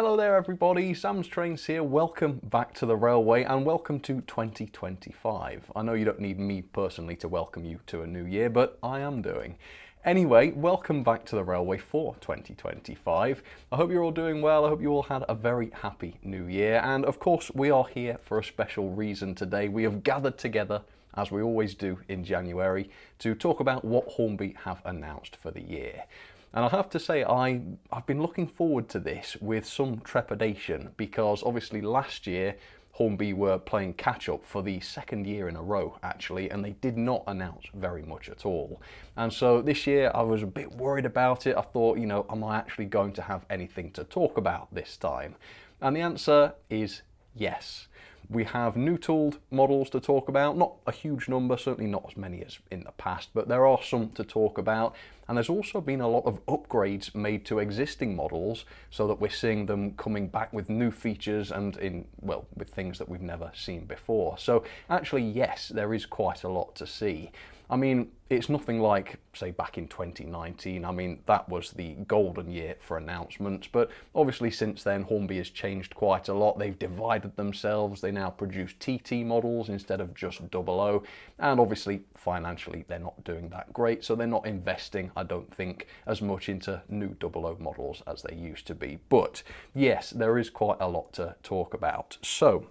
Hello there everybody, Sam's Trains here. Welcome back to the railway and welcome to 2025. I know you don't need me personally to welcome you to a new year, but I am doing. Anyway, welcome back to the railway for 2025. I hope you're all doing well. I hope you all had a very happy new year. And of course, we are here for a special reason today. We have gathered together, as we always do in January, to talk about what Hornby have announced for the year. And I have to say, I've been looking forward to this with some trepidation because obviously last year Hornby were playing catch-up for the second year in a row actually, and they did not announce very much at all. And so this year I was a bit worried about it. I thought, you know, am I actually going to have anything to talk about this time? And the answer is yes. We have new tooled models to talk about, not a huge number, certainly not as many as in the past, but there are some to talk about. And there's also been a lot of upgrades made to existing models so that we're seeing them coming back with new features and with things that we've never seen before. So actually, yes, there is quite a lot to see. I mean, it's nothing like, say, back in 2019. I mean, that was the golden year for announcements. But obviously since then, Hornby has changed quite a lot. They've divided themselves. They now produce TT models instead of just 00. And obviously, financially, they're not doing that great. So they're not investing, I don't think, as much into new 00 models as they used to be. But yes, there is quite a lot to talk about. So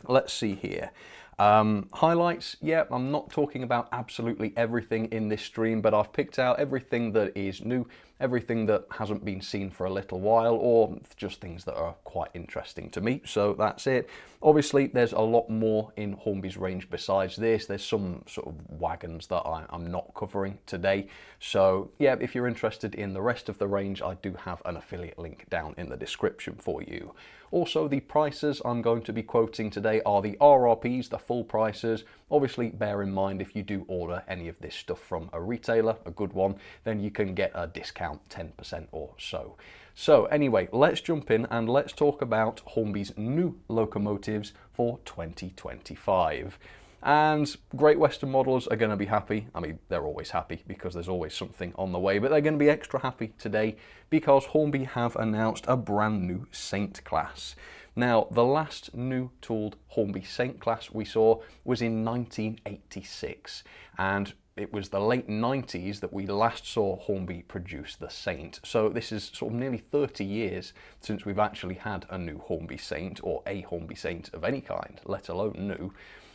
let's see here. Highlights, yeah, I'm not talking about absolutely everything in this stream, but I've picked out everything that is new, everything that hasn't been seen for a little while, or just things that are quite interesting to me. So that's it. Obviously, there's a lot more in Hornby's range besides this. There's some sort of wagons that I'm not covering today. So yeah, if you're interested in the rest of the range, I do have an affiliate link down in the description for you. Also, the prices I'm going to be quoting today are the RRPs, the full prices. Obviously, bear in mind if you do order any of this stuff from a retailer, a good one, then you can get a discount 10% or so. So anyway, let's jump in and let's talk about Hornby's new locomotives for 2025. And Great Western models are going to be happy. I mean, they're always happy because there's always something on the way, but they're going to be extra happy today because Hornby have announced a brand new Saint class. Now, the last new tooled Hornby Saint class we saw was in 1986, and it was the late 90s that we last saw Hornby produce the Saint. So this is sort of nearly 30 years since we've actually had a new Hornby Saint or a Hornby Saint of any kind, let alone new.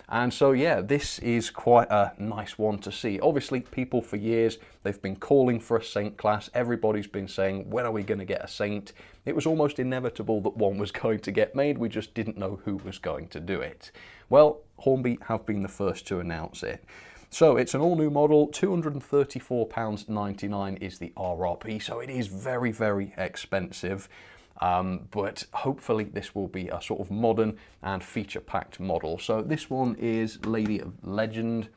And so yeah, this is quite a nice one to see. Obviously, people for years, they've been calling for a Saint class. Everybody's been saying, when are we going to get a Saint? It was almost inevitable that one was going to get made. We just didn't know who was going to do it. Well, Hornby have been the first to announce it. So it's an all-new model, £234.99 is the RRP, so it is very, very expensive. But hopefully this will be a sort of modern and feature-packed model. So this one is Lady of Legend.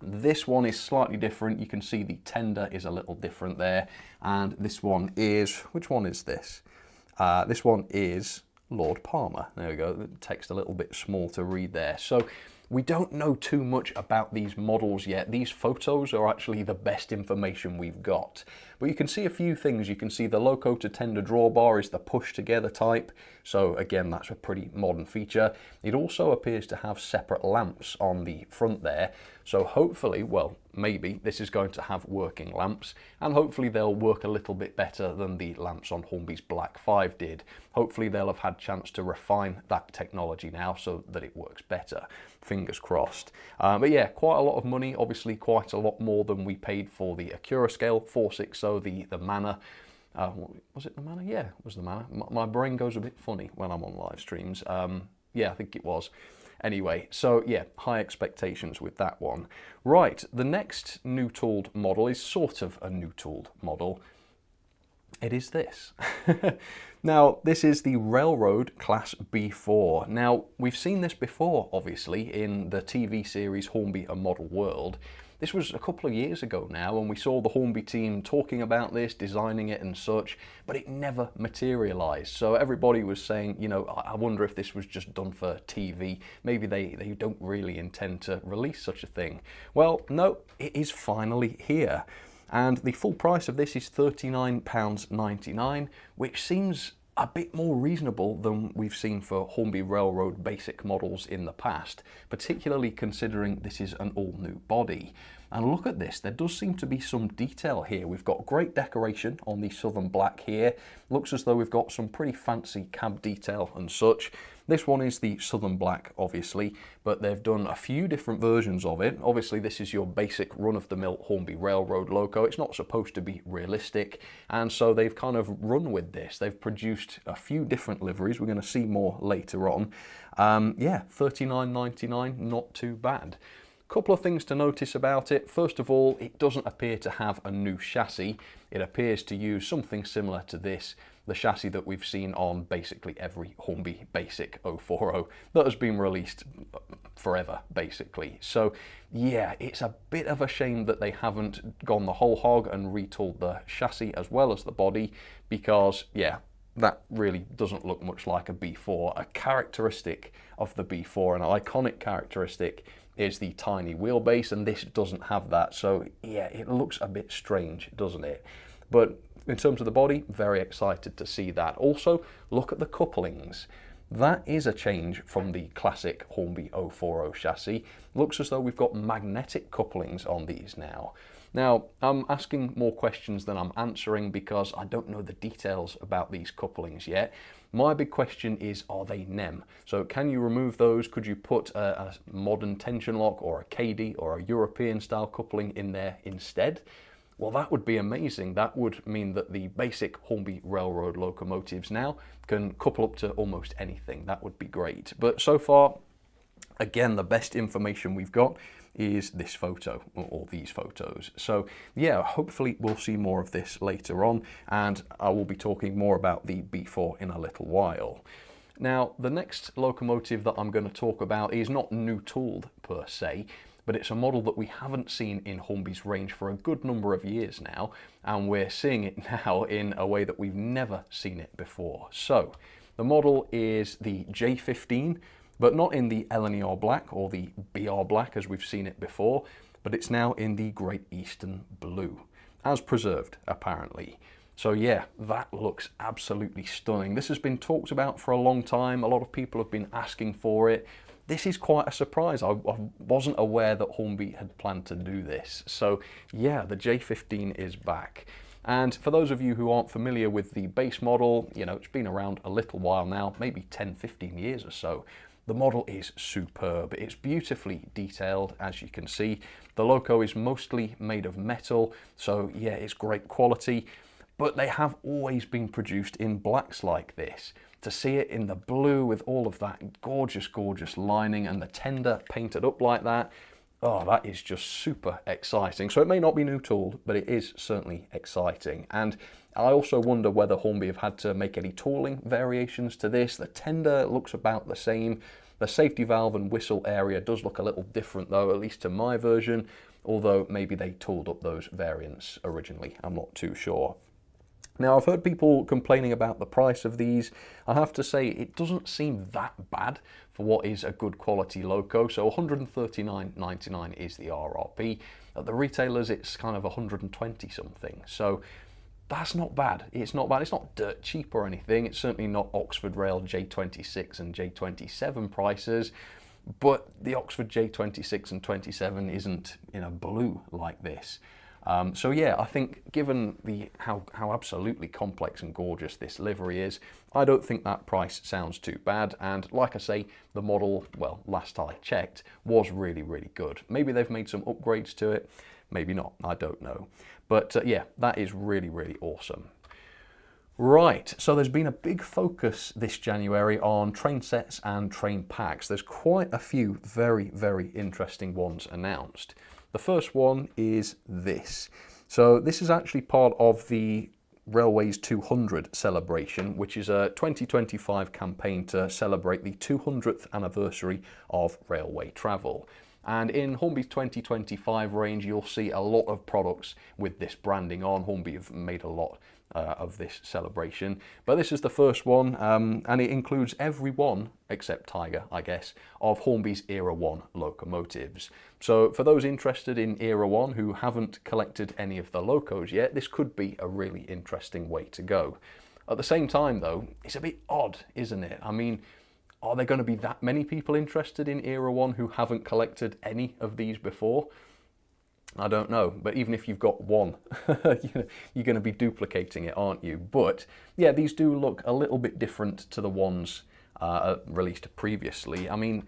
This one is slightly different. You can see the tender is a little different there. And this one is, which one is this? This one is Lord Palmer. There we go, the text a little bit small to read there. So we don't know too much about these models yet. These photos are actually the best information we've got. But you can see a few things. You can see the loco to tender drawbar is the push together type. So again, that's a pretty modern feature. It also appears to have separate lamps on the front there. So hopefully, well, maybe this is going to have working lamps, and hopefully they'll work a little bit better than the lamps on Hornby's Black 5 did. Hopefully they'll have had chance to refine that technology now so that it works better. Fingers crossed. But yeah, quite a lot of money, obviously quite a lot more than we paid for the Acura scale 460, the Manor. Was it the Manor? Yeah, it was the Manor. My brain goes a bit funny when I'm on live streams. Yeah, I think it was. Anyway, so yeah, high expectations with that one. Right, the next new tooled model is sort of a new tooled model. It is this. Now, this is the Railroad Class B4. Now, we've seen this before, obviously, in the TV series Hornby A Model World. This was a couple of years ago now, and we saw the Hornby team talking about this, designing it and such, but it never materialised. So everybody was saying, you know, I wonder if this was just done for TV. Maybe they don't really intend to release such a thing. Well, no, it is finally here. And the full price of this is £39.99, which seems a bit more reasonable than we've seen for Hornby Railroad basic models in the past, particularly considering this is an all-new body. And look at this, there does seem to be some detail here. We've got great decoration on the Southern Black here. Looks as though we've got some pretty fancy cab detail and such. This one is the Southern Black, obviously, but they've done a few different versions of it. Obviously, this is your basic run-of-the-mill Hornby Railroad logo. It's not supposed to be realistic, and so they've kind of run with this. They've produced a few different liveries. We're going to see more later on. Yeah, $39.99, not too bad. Couple of things to notice about it. First of all, it doesn't appear to have a new chassis. It appears to use something similar to this, the chassis that we've seen on basically every Hornby Basic 040 that has been released forever, basically. So yeah, it's a bit of a shame that they haven't gone the whole hog and retooled the chassis as well as the body, because yeah, that really doesn't look much like a B4. A characteristic of the B4, an iconic characteristic, is the tiny wheelbase, and this doesn't have that. So yeah, it looks a bit strange, doesn't it? But in terms of the body, very excited to see that. Also, look at the couplings. That is a change from the classic Hornby 040 chassis. Looks as though we've got magnetic couplings on these now. Now, I'm asking more questions than I'm answering because I don't know the details about these couplings yet. My big question is, are they NEM? So can you remove those? Could you put a modern tension lock or a KD or a European style coupling in there instead? Well, that would be amazing. That would mean that the basic Hornby Railroad locomotives now can couple up to almost anything. That would be great. But so far, again, the best information we've got is this photo, or these photos. So yeah, hopefully we'll see more of this later on, and I will be talking more about the B4 in a little while. Now, the next locomotive that I'm going to talk about is not new tooled per se, but it's a model that we haven't seen in Hornby's range for a good number of years now, and we're seeing it now in a way that we've never seen it before. So the model is the J15, but not in the LNER Black or the BR Black as we've seen it before, but it's now in the Great Eastern Blue, as preserved apparently. So yeah, that looks absolutely stunning. This has been talked about for a long time. A lot of people have been asking for it. This is quite a surprise. I wasn't aware that Hornby had planned to do this. So yeah, the J15 is back. And for those of you who aren't familiar with the base model, you know, it's been around a little while now, maybe 10, 15 years or so. The model is superb. It's beautifully detailed, as you can see. The loco is mostly made of metal, so yeah, it's great quality. But they have always been produced in blacks like this. To see it in the blue with all of that gorgeous, gorgeous lining and the tender painted up like that, oh, that is just super exciting. So it may not be new tooled, but it is certainly exciting. And I also wonder whether Hornby have had to make any tooling variations to this. The tender looks about the same. The safety valve and whistle area does look a little different though, at least to my version, although maybe they tooled up those variants originally. I'm not too sure. Now, I've heard people complaining about the price of these. I have to say, it doesn't seem that bad for what is a good quality loco. So $139.99 is the RRP. At the retailers, it's kind of 120 something. So that's not bad. It's not bad. It's not dirt cheap or anything. It's certainly not Oxford Rail J26 and J27 prices. But the Oxford J26 and 27 isn't in a blue like this. So yeah, I think given how absolutely complex and gorgeous this livery is, I don't think that price sounds too bad. And like I say, the model, well, last I checked, was really, really good. Maybe they've made some upgrades to it, maybe not, I don't know. But yeah, that is really, really awesome. Right, so there's been a big focus this January on train sets and train packs. There's quite a few very, very interesting ones announced. The first one is this. So this is actually part of the Railways 200 celebration, which is a 2025 campaign to celebrate the 200th anniversary of railway travel. And in Hornby's 2025 range, you'll see a lot of products with this branding on. Hornby have made a lot of this celebration, but this is the first one, and it includes every one, except Tiger, I guess, of Hornby's Era 1 locomotives. So for those interested in Era 1 who haven't collected any of the locos yet, this could be a really interesting way to go. At the same time though, it's a bit odd, isn't it? I mean, are there going to be that many people interested in Era 1 who haven't collected any of these before? I don't know, but even if you've got one, you're going to be duplicating it, aren't you? But yeah, these do look a little bit different to the ones released previously. I mean,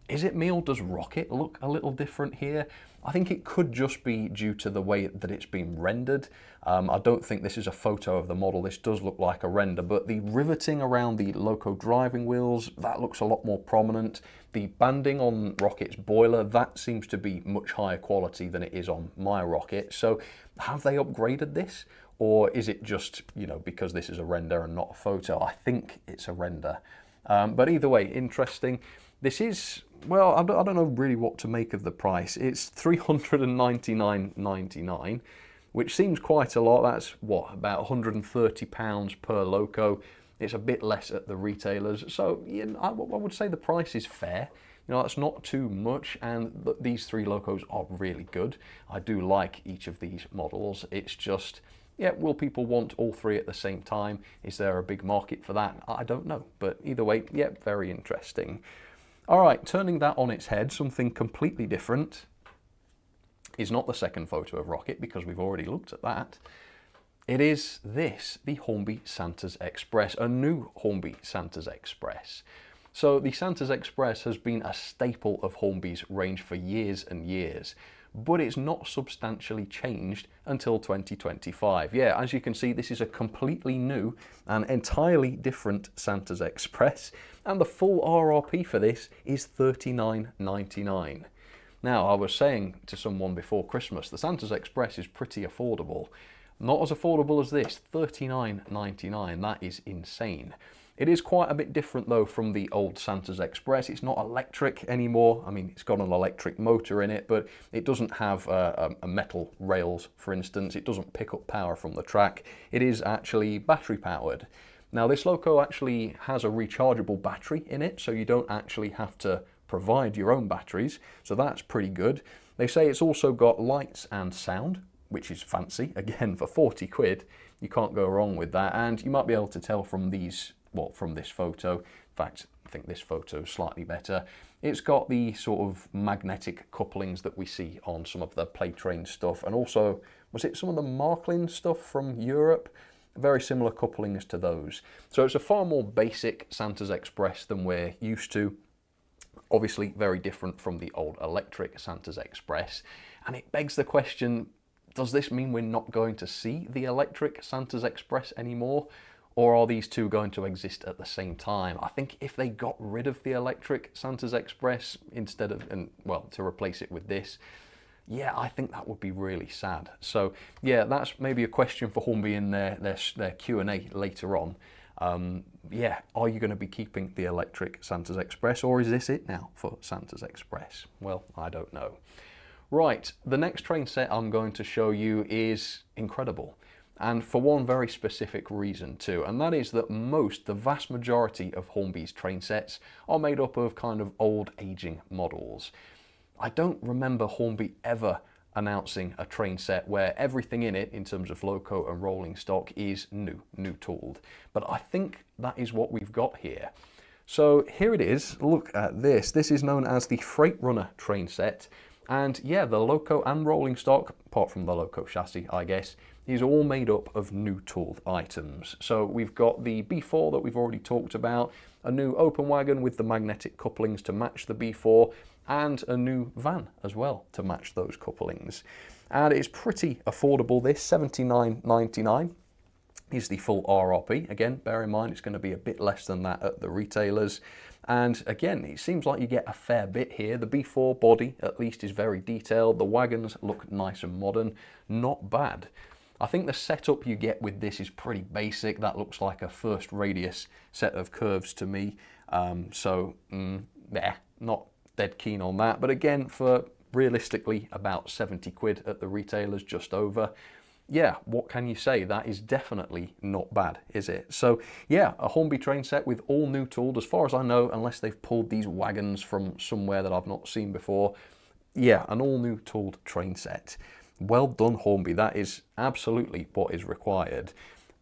is it me or does Rocket look a little different here? I think it could just be due to the way that it's been rendered. I don't think this is a photo of the model. This does look like a render, but the riveting around the loco driving wheels, that looks a lot more prominent. The banding on Rocket's boiler, that seems to be much higher quality than it is on my Rocket. So have they upgraded this? Or is it just, you know, because this is a render and not a photo? I think it's a render. But either way, interesting. This is, well, I don't know really what to make of the price. It's $399.99, which seems quite a lot. That's, what, about £130 per loco. It's a bit less at the retailers. So you know, I would say the price is fair. You know, that's not too much, and these three locos are really good. I do like each of these models. It's just, yeah, will people want all three at the same time? Is there a big market for that? I don't know. But either way, yeah, very interesting. All right, turning that on its head, something completely different is not the second photo of Rocket, because we've already looked at that. It is this, the Hornby Santa's Express, a new Hornby Santa's Express. So the Santa's Express has been a staple of Hornby's range for years and years, but it's not substantially changed until 2025. Yeah, as you can see, this is a completely new and entirely different Santa's Express, and the full RRP for this is $39.99. Now, I was saying to someone before Christmas, the Santa's Express is pretty affordable. Not as affordable as this, $39.99, that is insane. It is quite a bit different though from the old Santa's Express. It's not electric anymore. I mean, it's got an electric motor in it, but it doesn't have a metal rails, for instance. It doesn't pick up power from the track. It is actually battery powered. Now, this loco actually has a rechargeable battery in it, so you don't actually have to provide your own batteries, so that's pretty good. They say it's also got lights and sound, which is fancy. Again, for 40 quid, you can't go wrong with that. And you might be able to tell from these, well, from this photo. In fact, I think this photo is slightly better. It's got the sort of magnetic couplings that we see on some of the play train stuff. And also, was it some of the Marklin stuff from Europe? Very similar couplings to those. So it's a far more basic Santa's Express than we're used to. Obviously, very different from the old electric Santa's Express. And it begs the question, does this mean we're not going to see the electric Santa's Express anymore? Or are these two going to exist at the same time? I think if they got rid of the electric Santa's Express instead of, to replace it with this, yeah, I think that would be really sad. So yeah, that's maybe a question for Hornby in their Q&A later on. Yeah, are you going to be keeping the electric Santa's Express, or is this it now for Santa's Express? Well, I don't know. Right, the next train set I'm going to show you is incredible. And for one very specific reason too, and that is that the vast majority of Hornby's train sets are made up of kind of old aging models. I don't remember Hornby ever announcing a train set where everything in it, in terms of loco and rolling stock, is new tooled. But I think that is what we've got here. So here it is, look at this. This is known as the Freight Runner train set. And yeah, the loco and rolling stock, apart from the loco chassis, I guess, is all made up of new tooled items. So we've got the B4 that we've already talked about, a new open wagon with the magnetic couplings to match the B4, and a new van as well to match those couplings. And it's pretty affordable, this, $79.99 is the full RRP. Again, bear in mind it's going to be a bit less than that at the retailers. And again, it seems like you get a fair bit here. The B4 body, at least, is very detailed. The wagons look nice and modern. Not bad. I think the setup you get with this is pretty basic. That looks like a first radius set of curves to me. Yeah, not dead keen on that. But again, for realistically about 70 quid at the retailers, just over. Yeah, what can you say? That is definitely not bad, is it? So yeah, a Hornby train set with all new tooled, as far as I know, unless they've pulled these wagons from somewhere that I've not seen before. Yeah, an all new tooled train set. Well done, Hornby. That is absolutely what is required.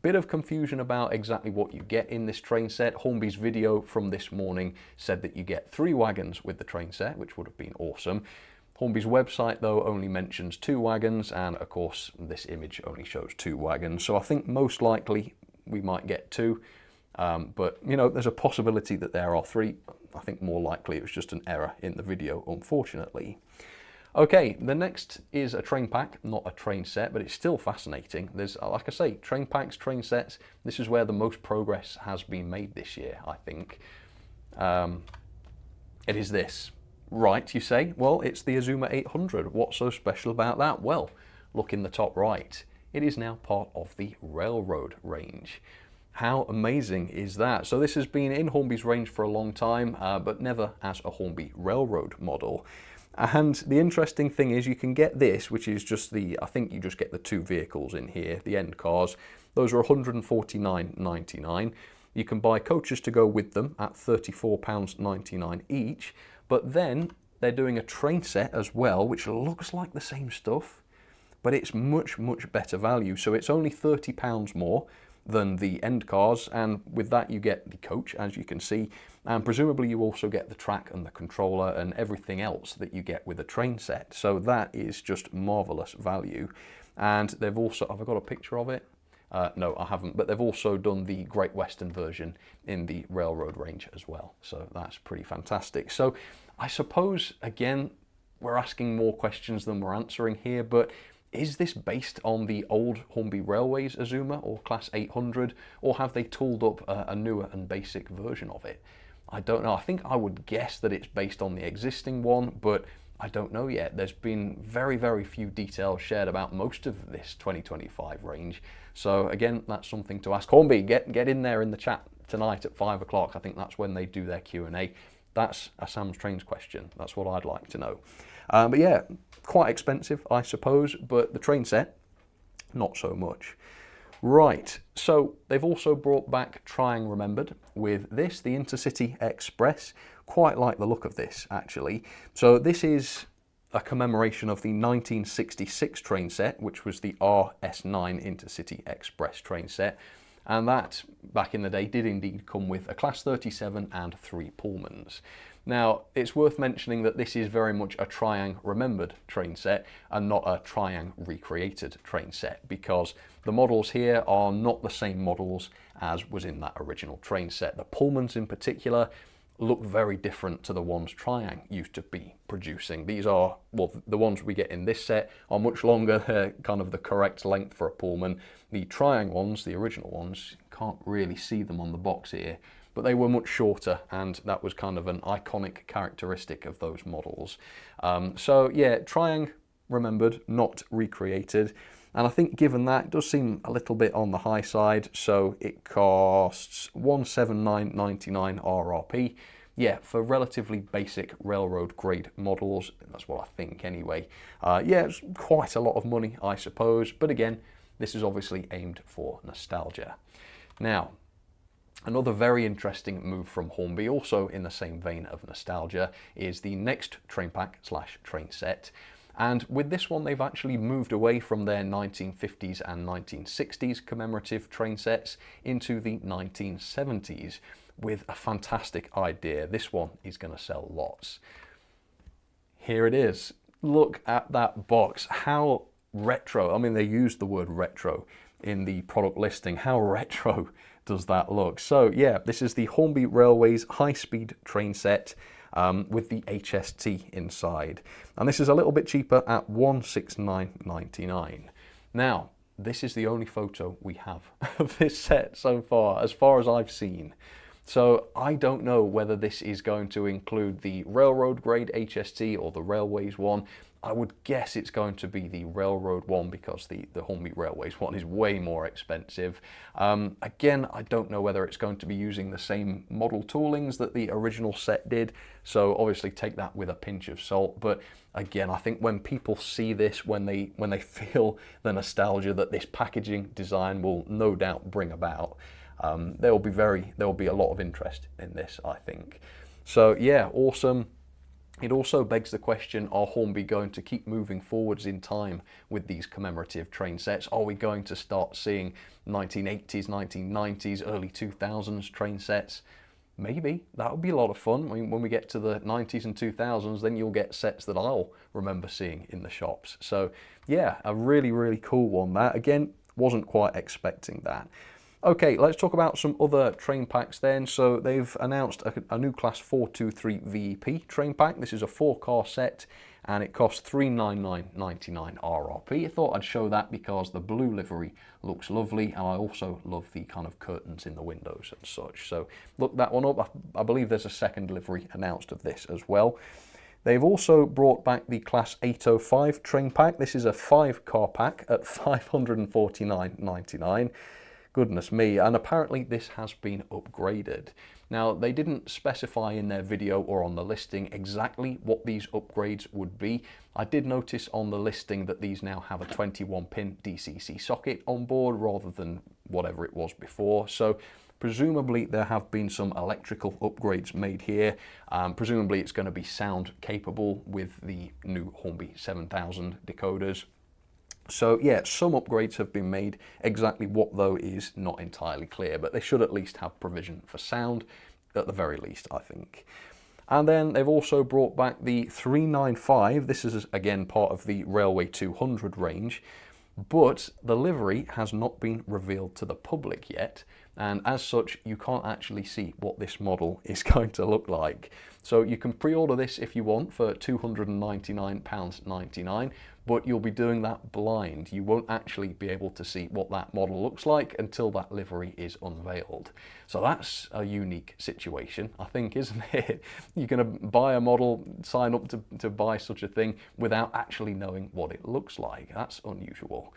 Bit of confusion about exactly what you get in this train set. Hornby's video from this morning said that you get 3 wagons with the train set, which would have been awesome. Hornby's website, though, only mentions 2 wagons, and of course, this image only shows 2 wagons. So I think most likely we might get 2, but you know, there's a possibility that there are 3. I think more likely it was just an error in the video, unfortunately. Okay, the next is a train pack, not a train set, but it's still fascinating. There's, like I say, train packs, train sets. This is where the most progress has been made this year, I think. It is this. Right, you say? Well, it's the Azuma 800. What's so special about that? Well, look in the top right. It is now part of the Railroad range. How amazing is that? So this has been in Hornby's range for a long time, but never as a Hornby Railroad model. And the interesting thing is you can get this, which is just the, I think you just get the 2 vehicles in here, the end cars. Those are £149.99. You can buy coaches to go with them at £34.99 each. But then they're doing a train set as well, which looks like the same stuff, but it's much, much better value. So it's only £30 more than the end cars, and with that you get the coach, as you can see, and presumably you also get the track and the controller and everything else that you get with a train set. So that is just marvelous value. And they've also, have I got a picture of it? No, I haven't, but they've also done the Great Western version in the Railroad range as well. So that's pretty fantastic. So I suppose, again, we're asking more questions than we're answering here, but is this based on the old Hornby Railways Azuma or Class 800, or have they tooled up a newer and basic version of it? I don't know. I think I would guess that it's based on the existing one, but I don't know yet. There's been very, very few details shared about most of this 2025 range. So again, that's something to ask. Hornby, get in there in the chat tonight at 5 o'clock. I think that's when they do their Q&A. That's a Sam's Trains question. That's what I'd like to know. But yeah, quite expensive, I suppose, but the train set, not so much. Right, so they've also brought back Trying Remembered with this, the Intercity Express. Quite like the look of this, actually. So this is a commemoration of the 1966 train set, which was the RS9 Intercity Express train set. And that, back in the day, did indeed come with a Class 37 and 3 Pullmans. Now, it's worth mentioning that this is very much a Triang Remembered train set and not a Triang Recreated train set, because the models here are not the same models as was in that original train set. The Pullmans in particular look very different to the ones Triang used to be producing. These are, well, the ones we get in this set are much longer, they're kind of the correct length for a Pullman. The Triang ones, the original ones, can't really see them on the box here, but they were much shorter, and that was kind of an iconic characteristic of those models. So yeah, Triang Remembered, not recreated. And I think given that, it does seem a little bit on the high side, so it costs $179.99 RRP. Yeah, for relatively basic railroad grade models, that's what I think anyway. Yeah, it's quite a lot of money, I suppose, but again, this is obviously aimed for nostalgia. Now, another very interesting move from Hornby, also in the same vein of nostalgia, is the next train pack / train set. And with this one, they've actually moved away from their 1950s and 1960s commemorative train sets into the 1970s with a fantastic idea. This one is going to sell lots. Here it is. Look at that box. How retro. I mean, they used the word retro in the product listing. How retro does that look? So yeah, this is the Hornby Railways high-speed train set with the HST inside. And this is a little bit cheaper at $169.99. Now, this is the only photo we have of this set so far as I've seen. So I don't know whether this is going to include the railroad grade HST or the railways one. I would guess it's going to be the railroad one because the Hornby Railways one is way more expensive. Again, I don't know whether it's going to be using the same model toolings that the original set did, so obviously take that with a pinch of salt. But again, I think when people see this, when they feel the nostalgia that this packaging design will no doubt bring about, there will be a lot of interest in this, I think. So yeah, awesome. It also begs the question, are Hornby going to keep moving forwards in time with these commemorative train sets? Are we going to start seeing 1980s, 1990s, early 2000s train sets? Maybe. That would be a lot of fun. I mean, when we get to the 90s and 2000s, then you'll get sets that I'll remember seeing in the shops. So yeah, a really, really cool one that. Again, wasn't quite expecting that. Okay, let's talk about some other train packs then. So they've announced a new Class 423 VEP train pack. This is a 4-car set and it costs $399.99 RRP. I thought I'd show that because the blue livery looks lovely and I also love the kind of curtains in the windows and such. So look that one up. I believe there's a second livery announced of this as well. They've also brought back the Class 805 train pack. This is a 5-car pack at $549.99. Goodness me, and apparently this has been upgraded. Now, they didn't specify in their video or on the listing exactly what these upgrades would be. I did notice on the listing that these now have a 21-pin DCC socket on board rather than whatever it was before. So presumably there have been some electrical upgrades made here. Presumably it's going to be sound capable with the new Hornby 7000 decoders. So yeah, some upgrades have been made. Exactly what though is not entirely clear, but they should at least have provision for sound, at the very least, I think. And then they've also brought back the 395. This is again part of the Railway 200 range, but the livery has not been revealed to the public yet, and as such you can't actually see what this model is going to look like. So you can pre-order this if you want for £299.99, but you'll be doing that blind. You won't actually be able to see what that model looks like until that livery is unveiled. So that's a unique situation, I think, isn't it? You're going to buy a model, sign up to buy such a thing without actually knowing what it looks like. That's unusual.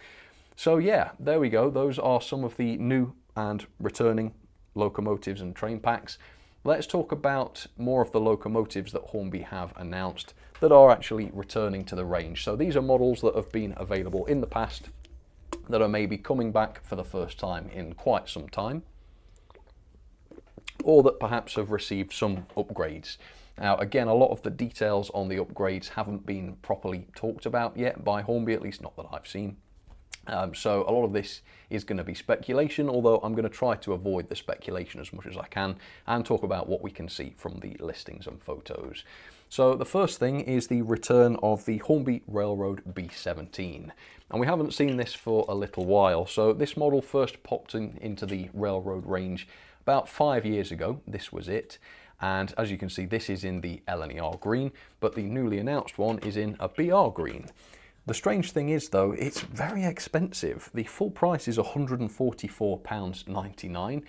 So yeah, there we go. Those are some of the new and returning locomotives and train packs. Let's talk about more of the locomotives that Hornby have announced that are actually returning to the range. So these are models that have been available in the past that are maybe coming back for the first time in quite some time, or that perhaps have received some upgrades. Now again, a lot of the details on the upgrades haven't been properly talked about yet by Hornby, at least not that I've seen. So a lot of this is going to be speculation, although I'm going to try to avoid the speculation as much as I can and talk about what we can see from the listings and photos. So the first thing is the return of the Hornby Railroad B17. And we haven't seen this for a little while. So this model first popped into the railroad range about 5 years ago. This was it. And as you can see, this is in the LNER green, but the newly announced one is in a BR green. The strange thing is though, it's very expensive. The full price is £144.99,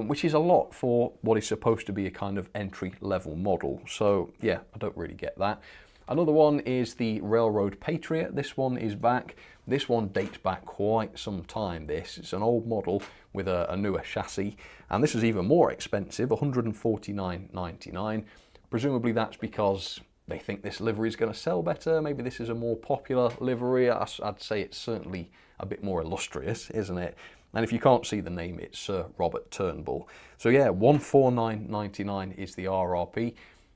which is a lot for what is supposed to be a kind of entry-level model. So yeah, I don't really get that. Another one is the Railroad Patriot. This one is back. This one dates back quite some time. It's an old model with a newer chassis, and this is even more expensive, £149.99. Presumably that's because they think this livery is going to sell better. Maybe this is a more popular livery. I'd say it's certainly a bit more illustrious, isn't it? And if you can't see the name, it's Sir Robert Turnbull. So yeah, £149.99 is the RRP.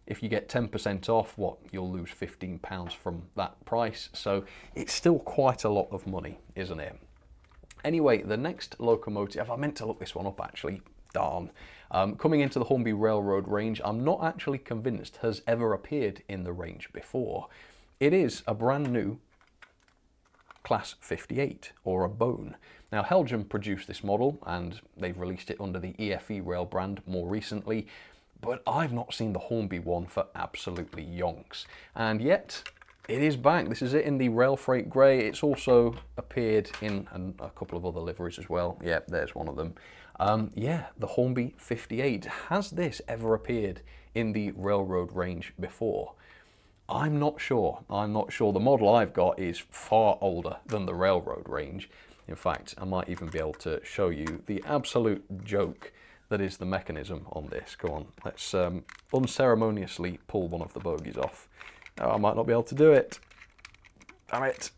If you get 10% off, you'll lose £15 from that price. So it's still quite a lot of money, isn't it? Anyway, the next locomotive, I meant to look this one up actually, darn. Coming into the Hornby Railroad range, I'm not actually convinced has ever appeared in the range before. It is a brand new Class 58, or a Bone. Now Helgem produced this model and they've released it under the EFE Rail brand more recently, but I've not seen the Hornby one for absolutely yonks. And yet, it is back. This is it in the Rail Freight Grey. It's also appeared in a couple of other liveries as well. Yeah, there's one of them. Yeah, the Hornby 58. Has this ever appeared in the railroad range before? I'm not sure. I'm not sure. The model I've got is far older than the railroad range. In fact, I might even be able to show you the absolute joke that is the mechanism on this. Go on, let's unceremoniously pull one of the bogies off. Oh, I might not be able to do it. Damn it.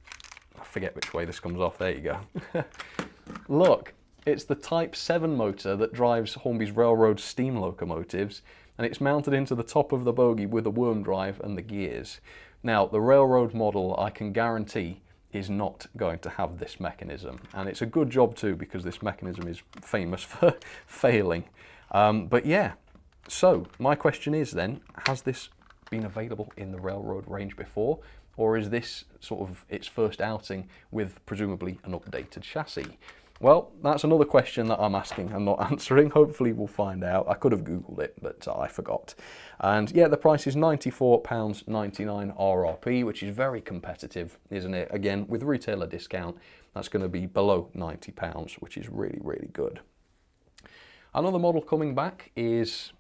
I forget which way this comes off. There you go. Look, it's the Type 7 motor that drives Hornby's railroad steam locomotives, and it's mounted into the top of the bogie with a worm drive and the gears. Now, the Railroad model, I can guarantee, is not going to have this mechanism, and it's a good job too, because this mechanism is famous for failing. But yeah, so my question is then, has this been available in the Railroad range before, or is this sort of its first outing with presumably an updated chassis? Well, that's another question that I'm asking and not answering. Hopefully we'll find out. I could have Googled it, but I forgot. And yeah, the price is £94.99 RRP, which is very competitive, isn't it? Again, with retailer discount, that's going to be below £90, which is really, really good. Another model coming back is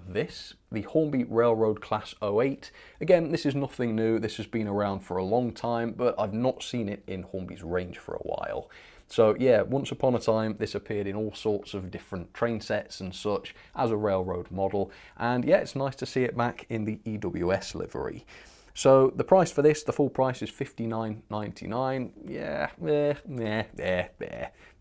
this, the Hornby Railroad Class 08. Again, this is nothing new. This has been around for a long time, but I've not seen it in Hornby's range for a while. So yeah, once upon a time, this appeared in all sorts of different train sets and such as a Railroad model. And yeah, it's nice to see it back in the EWS livery. So the price for this, the full price is £59.99. Yeah,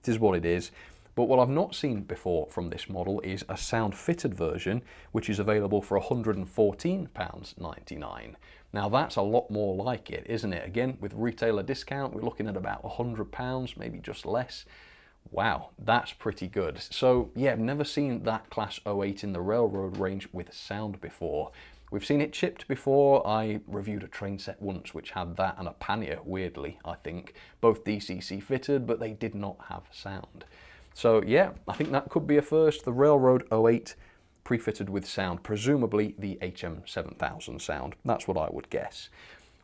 it is what it is. But what I've not seen before from this model is a sound-fitted version, which is available for £114.99. Now that's a lot more like it, isn't it? Again, with retailer discount, we're looking at about £100, maybe just less. Wow, that's pretty good. So yeah, I've never seen that Class 08 in the Railroad range with sound before. We've seen it chipped before. I reviewed a train set once which had that and a pannier, weirdly, I think. Both DCC fitted, but they did not have sound. So yeah, I think that could be a first. The Railroad 08 pre-fitted with sound, presumably the HM7000 sound. That's what I would guess.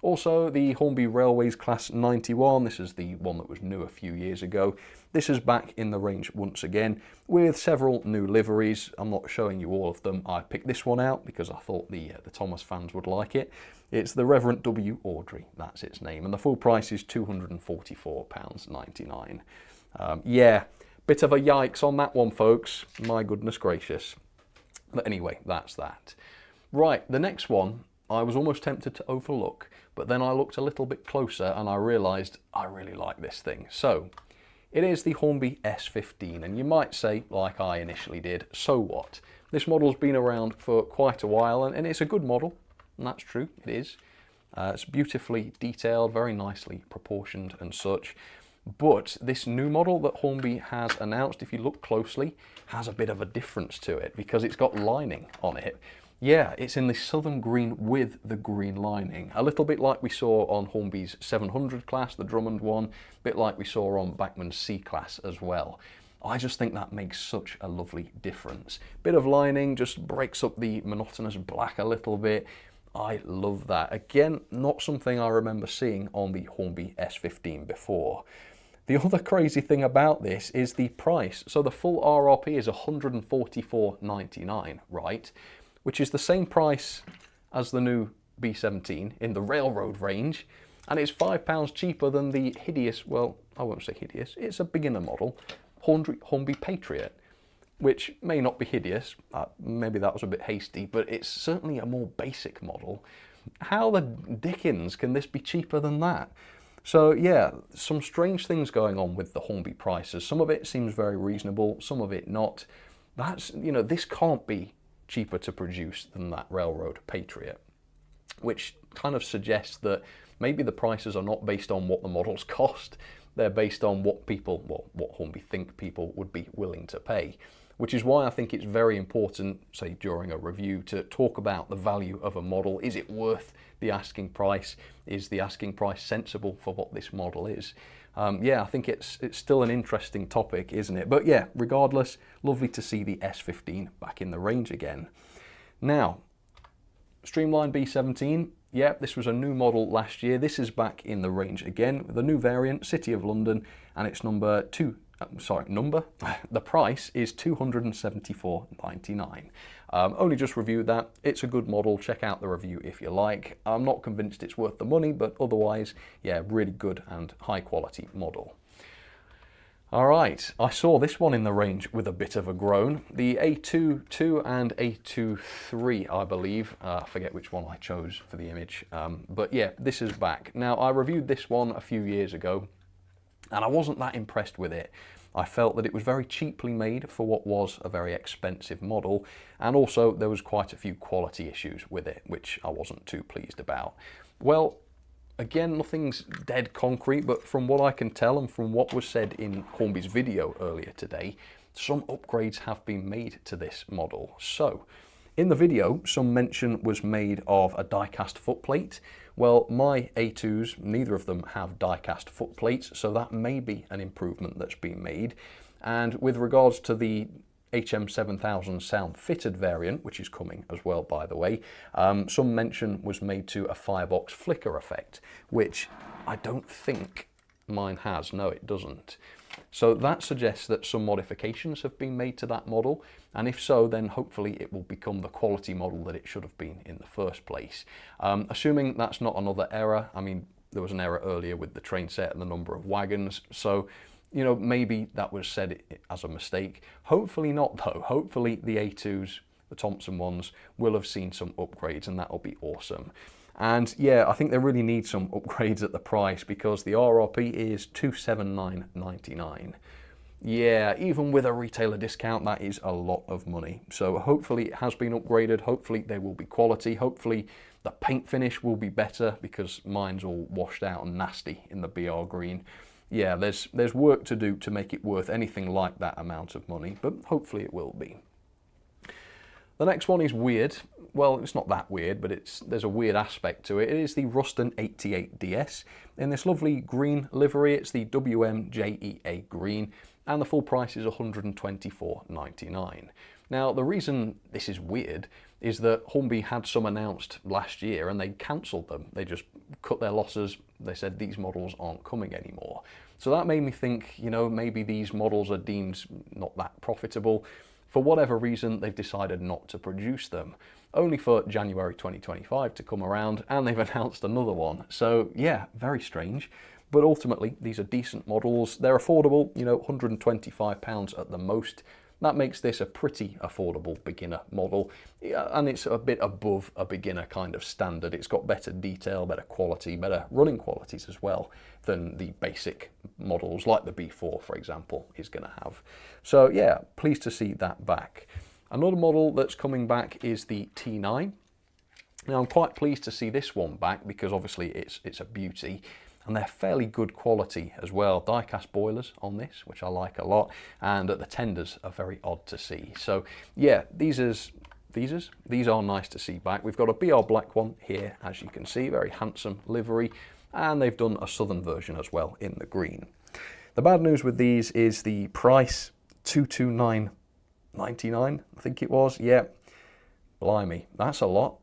Also, the Hornby Railways Class 91. This is the one that was new a few years ago. This is back in the range once again with several new liveries. I'm not showing you all of them. I picked this one out because I thought the Thomas fans would like it. It's the Reverend W. Audrey, that's its name, and the full price is £244.99. Yeah, bit of a yikes on that one, folks. My goodness gracious. But anyway, that's that. Right, the next one I was almost tempted to overlook, but then I looked a little bit closer and I realised I really like this thing. So, it is the Hornby S15, and you might say, like I initially did, so what? This model's been around for quite a while, and it's a good model, and that's true, it is. It's beautifully detailed, very nicely proportioned and such. But this new model that Hornby has announced, if you look closely, has a bit of a difference to it because it's got lining on it. Yeah, it's in the southern green with the green lining. A little bit like we saw on Hornby's 700 class, the Drummond one, a bit like we saw on Bachmann's C class as well. I just think that makes such a lovely difference. Bit of lining just breaks up the monotonous black a little bit. I love that. Again, not something I remember seeing on the Hornby S15 before. The other crazy thing about this is the price. So the full RRP is £144.99, right? Which is the same price as the new B17 in the Railroad range, and it's £5 cheaper than the hideous, well, I won't say hideous, it's a beginner model, Hornby Patriot, which may not be hideous, maybe that was a bit hasty, but it's certainly a more basic model. How the dickens can this be cheaper than that? So yeah, some strange things going on with the Hornby prices. Some of it seems very reasonable, some of it not. That's, you know, this can't be cheaper to produce than that Railroad Patriot, which kind of suggests that maybe the prices are not based on what the models cost, they're based on what people, well, what Hornby think people would be willing to pay. Which is why I think it's very important, say during a review, to talk about the value of a model. Is it worth the asking price? Is the asking price sensible for what this model is? Yeah, I think it's still an interesting topic, isn't it? But yeah, regardless, lovely to see the S15 back in the range again. Now, Streamline B17, yeah, this was a new model last year. This is back in the range again with a new variant, City of London, and it's the price is £274.99. Only just reviewed that. It's a good model. Check out the review if you like. I'm not convinced it's worth the money, but otherwise, yeah, really good and high quality model. All right, I saw this one in the range with a bit of a groan. The A22 and A23, I believe. I forget which one I chose for the image. But yeah, this is back. Now, I reviewed this one a few years ago, and I wasn't that impressed with it. I felt that it was very cheaply made for what was a very expensive model, and also there was quite a few quality issues with it, which I wasn't too pleased about. Well, again, nothing's dead concrete, but from what I can tell and from what was said in Hornby's video earlier today, some upgrades have been made to this model. So, in the video, some mention was made of a die-cast footplate. Well, my A2s, neither of them have die-cast footplates, so that may be an improvement that's been made. And with regards to the HM7000 sound-fitted variant, which is coming as well, by the way, some mention was made to a firebox flicker effect, which I don't think mine has. No, it doesn't. So that suggests that some modifications have been made to that model, and if so, then hopefully it will become the quality model that it should have been in the first place. Assuming that's not another error. I mean, there was an error earlier with the train set and the number of wagons, so you know, maybe that was said as a mistake. Hopefully not though. Hopefully the A2s, the Thompson ones, will have seen some upgrades, and that'll be awesome. And yeah, I think they really need some upgrades at the price, because the RRP is $279.99. Yeah, even with a retailer discount, that is a lot of money. So hopefully it has been upgraded. Hopefully they will be quality. Hopefully the paint finish will be better, because mine's all washed out and nasty in the BR green. Yeah, there's work to do to make it worth anything like that amount of money, but hopefully it will be. The next one is weird. Well, it's not that weird, but there's a weird aspect to it. It is the Ruston 88DS in this lovely green livery. It's the WMJEA green, and the full price is $124.99. Now, the reason this is weird is that Hornby had some announced last year and they cancelled them. They just cut their losses. They said these models aren't coming anymore. So that made me think, you know, maybe these models are deemed not that profitable. For whatever reason, they've decided not to produce them, only for January 2025 to come around, and they've announced another one. So yeah, very strange. But ultimately, these are decent models. They're affordable, you know, £125 at the most. That makes this a pretty affordable beginner model, and it's a bit above a beginner kind of standard. It's got better detail, better quality, better running qualities as well than the basic models like the B4, for example, is going to have. So yeah, pleased to see that back. Another model that's coming back is the T9. Now I'm quite pleased to see this one back, because obviously it's a beauty. And they're fairly good quality as well. Die-cast boilers on this, which I like a lot, and the tenders are very odd to see. So yeah, these are nice to see back. We've got a BR black one here, as you can see, very handsome livery, and they've done a southern version as well in the green. The bad news with these is the price, $229.99, I think it was. Yeah, blimey, that's a lot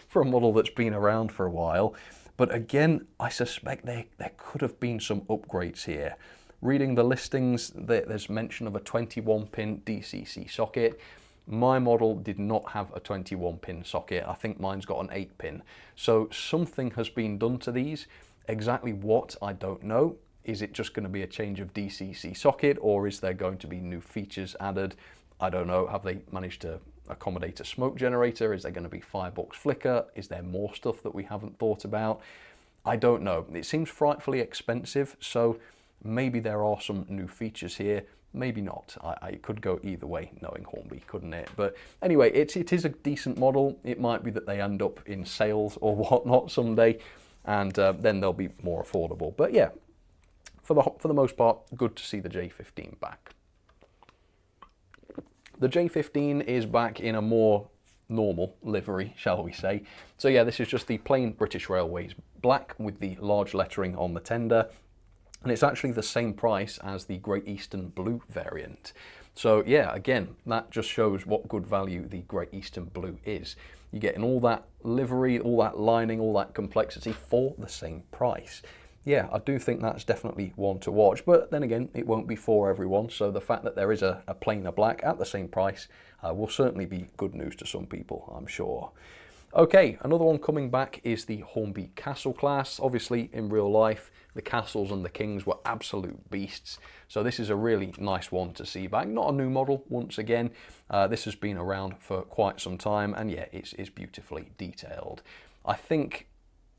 for a model that's been around for a while. But again, I suspect there could have been some upgrades here. Reading the listings, there's mention of a 21-pin DCC socket. My model did not have a 21-pin socket. I think mine's got an 8-pin. So something has been done to these. Exactly what, I don't know. Is it just going to be a change of DCC socket, or is there going to be new features added? I don't know. Have they managed to accommodate a smoke generator? Is there going to be firebox flicker? Is there more stuff that we haven't thought about? I don't know. It seems frightfully expensive, so maybe there are some new features here, maybe not. I could go either way, knowing Hornby, couldn't it? But anyway, it is a decent model. It might be that they end up in sales or whatnot someday, and then they'll be more affordable. But yeah, for the most part, good to see the J15 back. The J15 is back in a more normal livery, shall we say. So yeah, this is just the plain British Railways black with the large lettering on the tender. And it's actually the same price as the Great Eastern Blue variant. So yeah, again, that just shows what good value the Great Eastern Blue is. You're getting all that livery, all that lining, all that complexity for the same price. Yeah, I do think that's definitely one to watch, but then again, it won't be for everyone. So the fact that there is a plainer black at the same price will certainly be good news to some people, I'm sure. Okay, another one coming back is the Hornby Castle class. Obviously, in real life, the Castles and the Kings were absolute beasts. So this is a really nice one to see back. Not a new model, once again. This has been around for quite some time, and yeah, it's beautifully detailed. I think,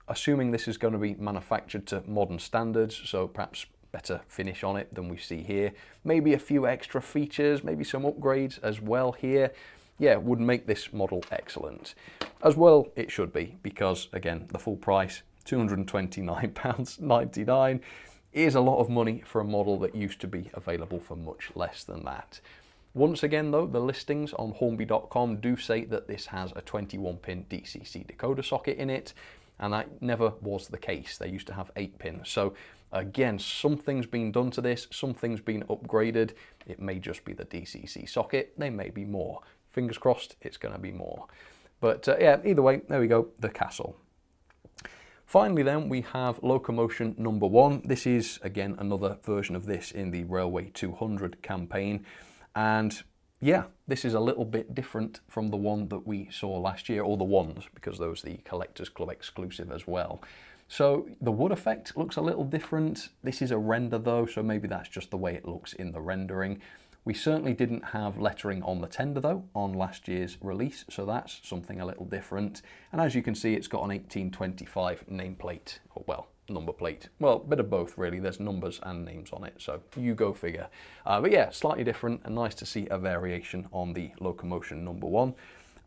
assuming this is going to be manufactured to modern standards, so perhaps better finish on it than we see here. Maybe a few extra features, maybe some upgrades as well here. Yeah, would make this model excellent. As well, it should be, because again, the full price, £229.99, is a lot of money for a model that used to be available for much less than that. Once again though, the listings on Hornby.com do say that this has a 21-pin DCC decoder socket in it, and that never was the case. They used to have 8 pins. So again, something's been done to this, something's been upgraded. It may just be the DCC socket, there may be more. Fingers crossed it's going to be more. But yeah, either way, there we go, the castle. Finally then, we have Locomotion number 1. This is, again, another version of this in the Railway 200 campaign. And yeah, this is a little bit different from the one that we saw last year, or the ones, because those are the Collectors Club exclusive as well. So the wood effect looks a little different. This is a render though, so maybe that's just the way it looks in the rendering. We certainly didn't have lettering on the tender though, on last year's release, so that's something a little different. And as you can see, it's got an 1825 nameplate, or well, number plate. Well, a bit of both really, there's numbers and names on it, so you go figure. But yeah, slightly different, and nice to see a variation on the Locomotion number 1.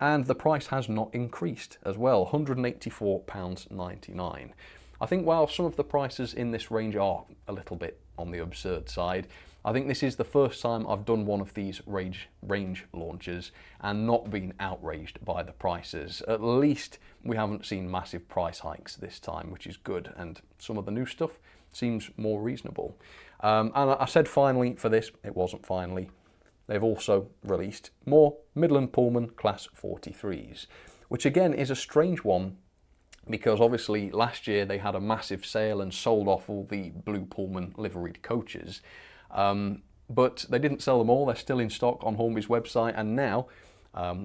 And the price has not increased as well, £184.99. I think while some of the prices in this range are a little bit on the absurd side, I think this is the first time I've done one of these range launches and not been outraged by the prices. At least we haven't seen massive price hikes this time, which is good, and some of the new stuff seems more reasonable. And I said finally for this, it wasn't finally. They've also released more Midland Pullman Class 43s, which again is a strange one, because obviously last year they had a massive sale and sold off all the blue Pullman liveried coaches. But they didn't sell them all, they're still in stock on Hornby's website, and now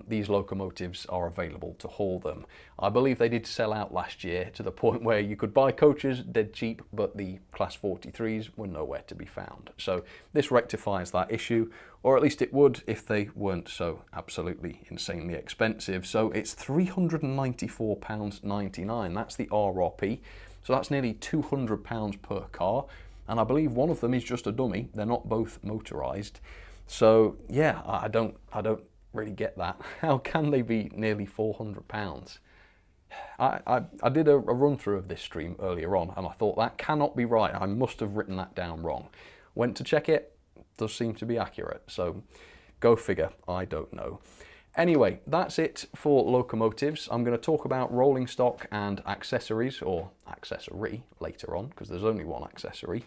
these locomotives are available to haul them. I believe they did sell out last year to the point where you could buy coaches dead cheap, but the Class 43s were nowhere to be found. So this rectifies that issue, or at least it would if they weren't so absolutely insanely expensive. So it's £394.99, that's the RRP, so that's nearly £200 per car. And I believe one of them is just a dummy. They're not both motorized. So yeah, I don't really get that. How can they be nearly £400? I did a run through of this stream earlier on, and I thought that cannot be right. I must have written that down wrong. Went to check it, does seem to be accurate. So go figure, I don't know. Anyway, that's it for locomotives. I'm going to talk about rolling stock and accessories, or accessory, later on, because there's only one accessory.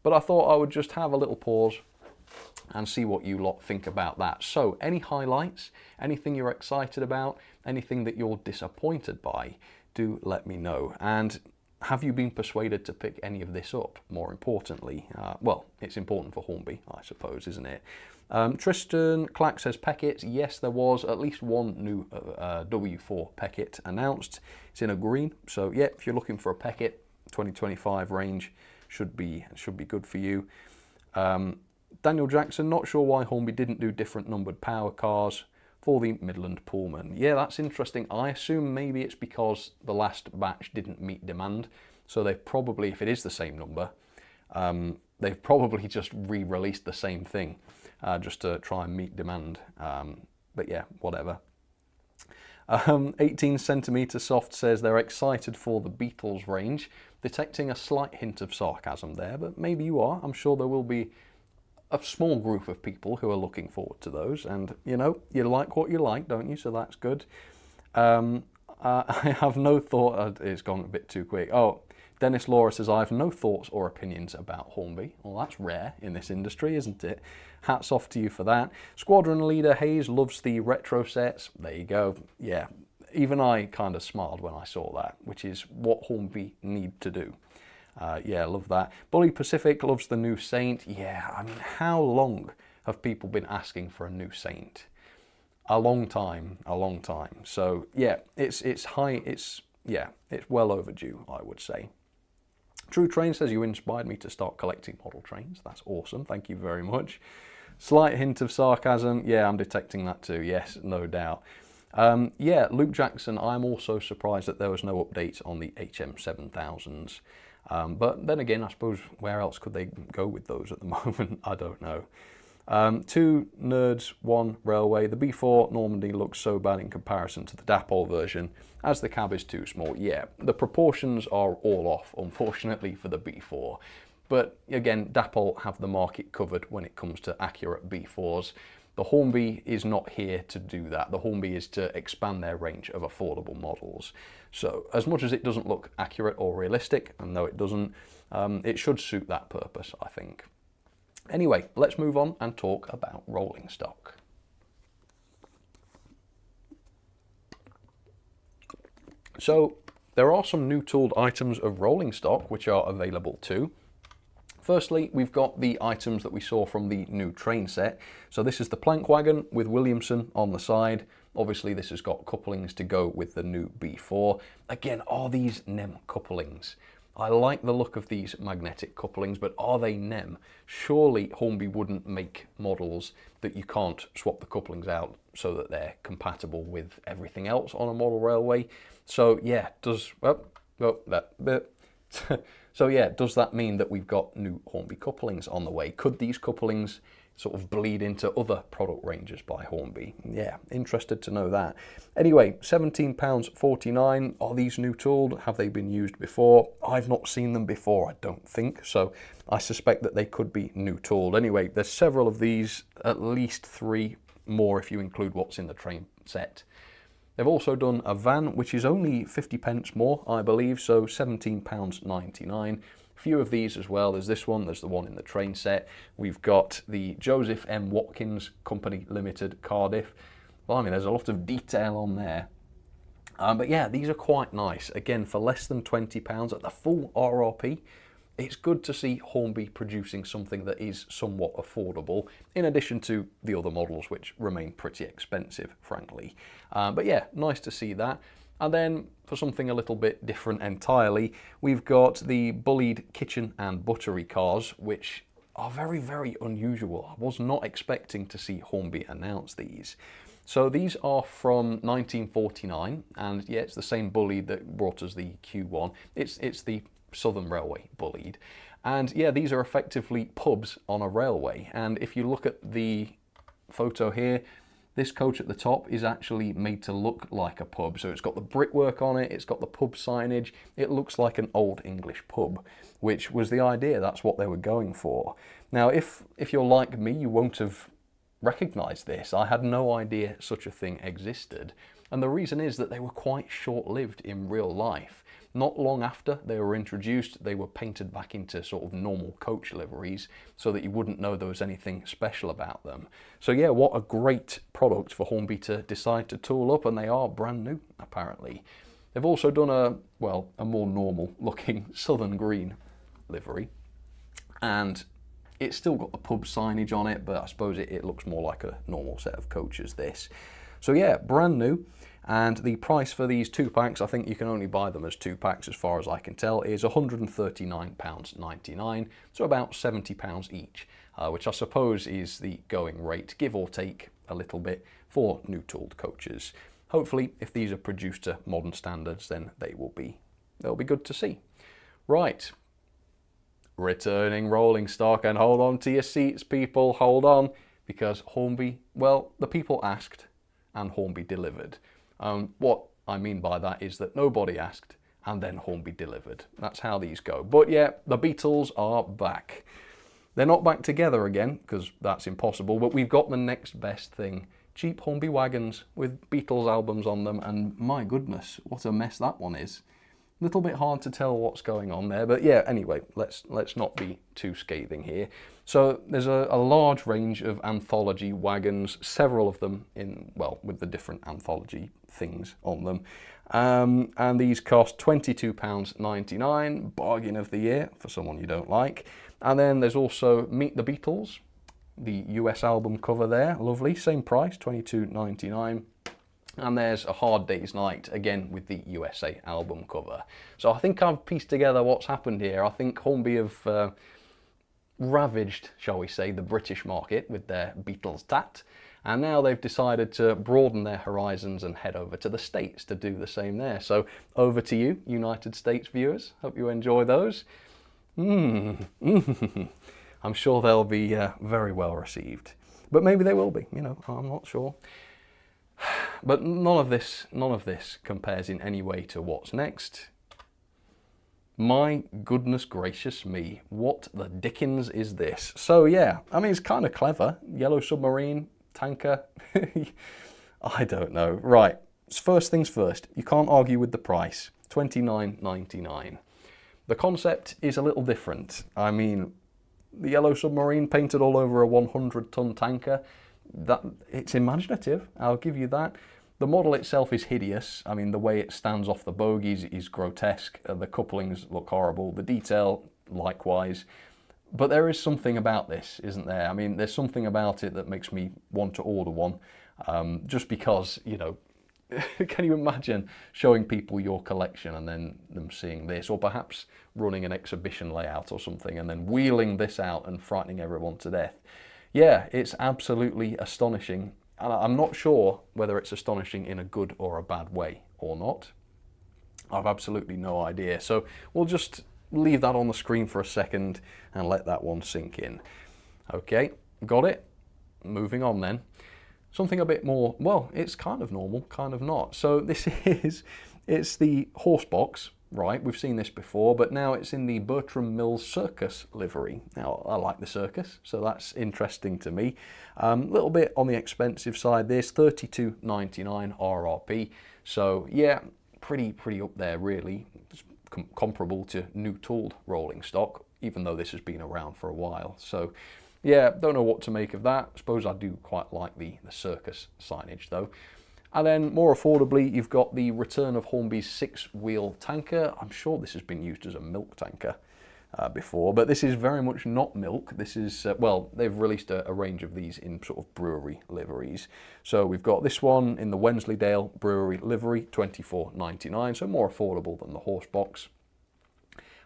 But I thought I would just have a little pause and see what you lot think about that. So, any highlights, anything you're excited about, anything that you're disappointed by, do let me know. And have you been persuaded to pick any of this up, more importantly? Well, it's important for Hornby, I suppose, isn't it? Tristan Clack says Peckett. Yes, there was at least one new W4 Peckett announced. It's in a green, so yeah, if you're looking for a Peckett, 2025 range should be good for you. Daniel Jackson, not sure why Hornby didn't do different numbered power cars for the Midland Pullman. Yeah, that's interesting. I assume maybe it's because the last batch didn't meet demand, so they've probably, if it is the same number, they've probably just re-released the same thing just to try and meet demand. But yeah, whatever. 18 centimeter soft says they're excited for the Beatles range, detecting a slight hint of sarcasm there, but maybe you are. I'm sure there will be a small group of people who are looking forward to those, and you know, you like what you like, don't you? So that's good. I have no thought. It's gone a bit too quick. Oh, Dennis Laura says, I have no thoughts or opinions about Hornby. Well, that's rare in this industry, isn't it? Hats off to you for that. Squadron Leader Hayes loves the retro sets. There you go. Yeah, even I kind of smiled when I saw that, which is what Hornby need to do. Yeah, love that. Bully Pacific loves the new Saint. Yeah, I mean, how long have people been asking for a new Saint? A long time, a long time. So yeah, it's well overdue, I would say. True Train says, you inspired me to start collecting model trains. That's awesome, thank you very much. Slight hint of sarcasm. Yeah, I'm detecting that too, yes, no doubt. Yeah, Luke Jackson, I'm also surprised that there was no update on the HM7000s. But then again, I suppose where else could they go with those at the moment? I don't know. Two nerds, one railway. The B4 Normandy looks so bad in comparison to the Dapol version, as the cab is too small. Yeah, the proportions are all off, unfortunately, for the B4. But again, Dapol have the market covered when it comes to accurate B4s. The Hornby is not here to do that. The Hornby is to expand their range of affordable models. So as much as it doesn't look accurate or realistic, and no it doesn't, it should suit that purpose, I think. Anyway, let's move on and talk about rolling stock. So there are some new tooled items of rolling stock which are available too. Firstly, we've got the items that we saw from the new train set. So this is the plank wagon with Williamson on the side. Obviously this has got couplings to go with the new B4. Again, are these NEM couplings? I like the look of these magnetic couplings, but are they NEM? Surely Hornby wouldn't make models that you can't swap the couplings out so that they're compatible with everything else on a model railway. So yeah, does that mean that we've got new Hornby couplings on the way? Could these couplings sort of bleed into other product ranges by Hornby? Yeah, interested to know that. Anyway, £17.49. Are these new tooled? Have they been used before? I've not seen them before, I don't think, so I suspect that they could be new tooled. Anyway, there's several of these, at least 3 more if you include what's in the train set. They've also done a van, which is only 50 pence more, I believe, so £17.99. A few of these as well. There's this one, there's the one in the train set. We've got the Joseph M. Watkins Company Limited, Cardiff. Well, I mean, there's a lot of detail on there. But yeah, these are quite nice. Again, for less than £20 at the full RRP, it's good to see Hornby producing something that is somewhat affordable, in addition to the other models, which remain pretty expensive, frankly. But yeah, nice to see that. And then for something a little bit different entirely, we've got the bullied kitchen and buttery cars, which are very, very unusual. I was not expecting to see Hornby announce these. So these are from 1949, and yeah, it's the same bullied that brought us the Q1. It's the Southern Railway bullied. And yeah, these are effectively pubs on a railway. And if you look at the photo here, this coach at the top is actually made to look like a pub. So it's got the brickwork on it, it's got the pub signage. It looks like an old English pub, which was the idea. That's what they were going for. Now, if you're like me, you won't have recognized this. I had no idea such a thing existed. And the reason is that they were quite short-lived in real life. Not long after they were introduced, they were painted back into sort of normal coach liveries so that you wouldn't know there was anything special about them. So yeah, what a great product for Hornby to decide to tool up, and they are brand new, apparently. They've also done a more normal looking southern green livery, and it's still got the pub signage on it, but I suppose it looks more like a normal set of coaches, this. So yeah, brand new. And the price for these 2 packs, I think you can only buy them as 2 packs as far as I can tell, is £139.99, so about £70 each, which I suppose is the going rate, give or take a little bit, for new tooled coaches. Hopefully, if these are produced to modern standards, then they'll be good to see. Right, returning rolling stock, and hold on to your seats, people, hold on, because Hornby, well, the people asked and Hornby delivered. What I mean by that is that nobody asked and then Hornby delivered. That's how these go. But yeah, the Beatles are back. They're not back together again, because that's impossible, but we've got the next best thing. Cheap Hornby wagons with Beatles albums on them, and my goodness, what a mess that one is. A little bit hard to tell what's going on there, but yeah, anyway, let's not be too scathing here. So there's a large range of anthology wagons, several of them with the different anthology things on them. And these cost £22.99, bargain of the year for someone you don't like. And then there's also Meet the Beatles, the US album cover there, lovely, same price, £22.99. And there's A Hard Day's Night, again with the USA album cover. So I think I've pieced together what's happened here. I think Hornby have ravaged, shall we say, the British market with their Beatles tat. And now they've decided to broaden their horizons and head over to the States to do the same there. So over to you, United States viewers. Hope you enjoy those. I'm sure they'll be very well received. But maybe they will be, you know, I'm not sure. But none of this compares in any way to what's next. My goodness gracious me, what the dickens is this? So yeah, I mean, it's kind of clever. Yellow submarine, tanker, I don't know. Right, first things first, you can't argue with the price, $29.99. The concept is a little different. I mean, the yellow submarine painted all over a 100-ton tanker, it's imaginative, I'll give you that. The model itself is hideous. I mean, the way it stands off the bogies is grotesque. The couplings look horrible. The detail, likewise. But there is something about this, isn't there? I mean, there's something about it that makes me want to order one. Just because, you know, can you imagine showing people your collection and then them seeing this? Or perhaps running an exhibition layout or something and then wheeling this out and frightening everyone to death. Yeah, it's absolutely astonishing. And I'm not sure whether it's astonishing in a good or a bad way or not. I've absolutely no idea. So we'll just leave that on the screen for a second and let that one sink in. Okay, got it? Moving on then. Something a bit more, well, it's kind of normal, kind of not. So this it's the horse box. Right, we've seen this before, but now it's in the Bertram Mills Circus livery. Now, I like the circus, so that's interesting to me. A little bit on the expensive side, this $32.99 RRP. So yeah, pretty up there really. It's comparable to new tooled rolling stock, even though this has been around for a while. So yeah, don't know what to make of that. I suppose I do quite like the circus signage though. And then more affordably, you've got the return of Hornby's 6-wheel tanker. I'm sure this has been used as a milk tanker before, but this is very much not milk. This is, well, they've released a range of these in sort of brewery liveries. So we've got this one in the Wensleydale brewery livery, $24.99, so more affordable than the horse box.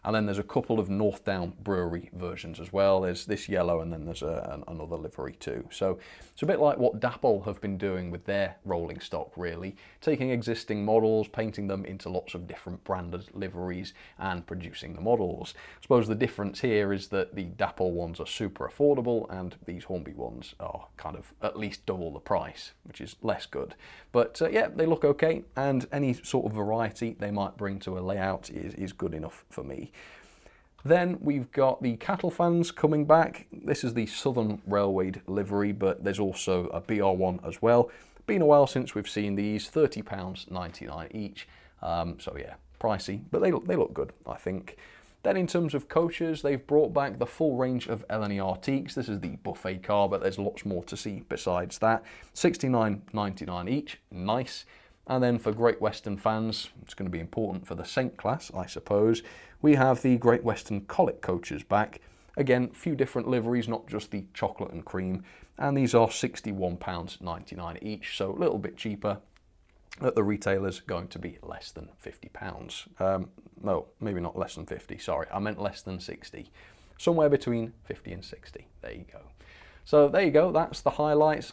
And then there's a couple of North Down brewery versions as well. There's this yellow and then there's another livery too. So it's a bit like what Dapple have been doing with their rolling stock really, taking existing models, painting them into lots of different branded liveries and producing the models. I suppose the difference here is that the Dapple ones are super affordable and these Hornby ones are kind of at least double the price, which is less good. But yeah, they look okay, and any sort of variety they might bring to a layout is good enough for me. Then we've got the cattle fans coming back. This is the Southern Railway livery, but there's also a BR1 as well. Been a while since we've seen these, £30.99 each. So yeah, pricey, but they look good, I think. Then in terms of coaches, they've brought back the full range of L&E Artiques. This is the buffet car, but there's lots more to see besides that. £69.99 each, nice. And then for Great Western fans, it's going to be important for the Saint class, I suppose, we have the Great Western Colic coaches back. Again, a few different liveries, not just the chocolate and cream. And these are £61.99 each, so a little bit cheaper. At the retailers, going to be less than £50. No, maybe not less than 50, sorry, I meant less than 60. Somewhere between 50 and 60, there you go. So there you go, that's the highlights.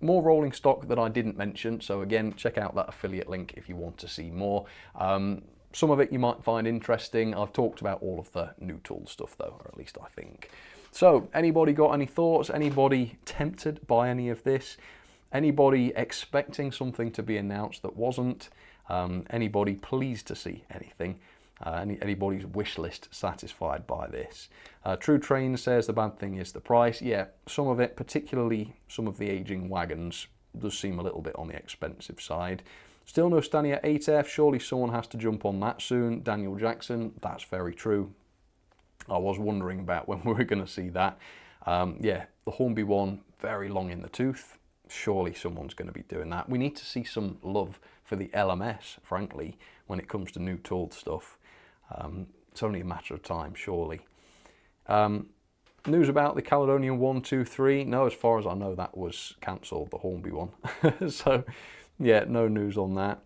More rolling stock that I didn't mention, so again, check out that affiliate link if you want to see more. Some of it you might find interesting. I've talked about all of the new tool stuff though, or at least I think. So, anybody got any thoughts? Anybody tempted by any of this? Anybody expecting something to be announced that wasn't? Anybody pleased to see anything? Anybody's wish list satisfied by this? True Train says the bad thing is the price. Yeah, some of it, particularly some of the aging wagons, does seem a little bit on the expensive side. Still no Stania 8F, surely someone has to jump on that soon. Daniel Jackson, that's very true. I was wondering about when we were going to see that. Yeah, the Hornby one, very long in the tooth. Surely someone's going to be doing that. We need to see some love for the LMS, frankly, when it comes to new tooled stuff. It's only a matter of time, surely. News about the Caledonian 123. No, as far as I know, that was cancelled, the Hornby one. So, yeah, no news on that.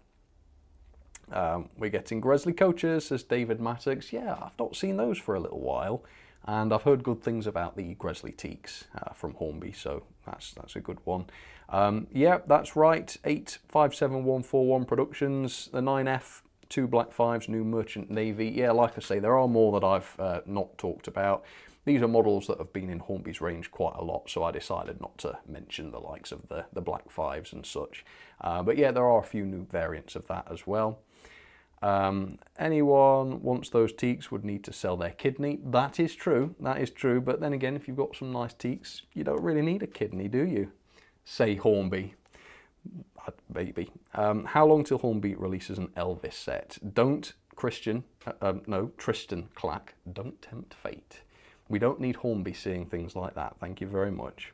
We're getting Gresley coaches, says David Mattox. Yeah, I've not seen those for a little while. And I've heard good things about the Gresley Teaks from Hornby, so that's a good one. Yeah, that's right, 857141 Productions, the 9F, 2 Black 5s, new Merchant Navy. Yeah, like I say, there are more that I've not talked about. These are models that have been in Hornby's range quite a lot, so I decided not to mention the likes of the Black 5s and such. But yeah, there are a few new variants of that as well. Anyone wants those teaks would need to sell their kidney. That is true, but then again, if you've got some nice teaks, you don't really need a kidney, do you? Say Hornby. Baby. How long till Hornby releases an Elvis set? Don't, Tristan Clack, don't tempt fate. We don't need Hornby seeing things like that, thank you very much.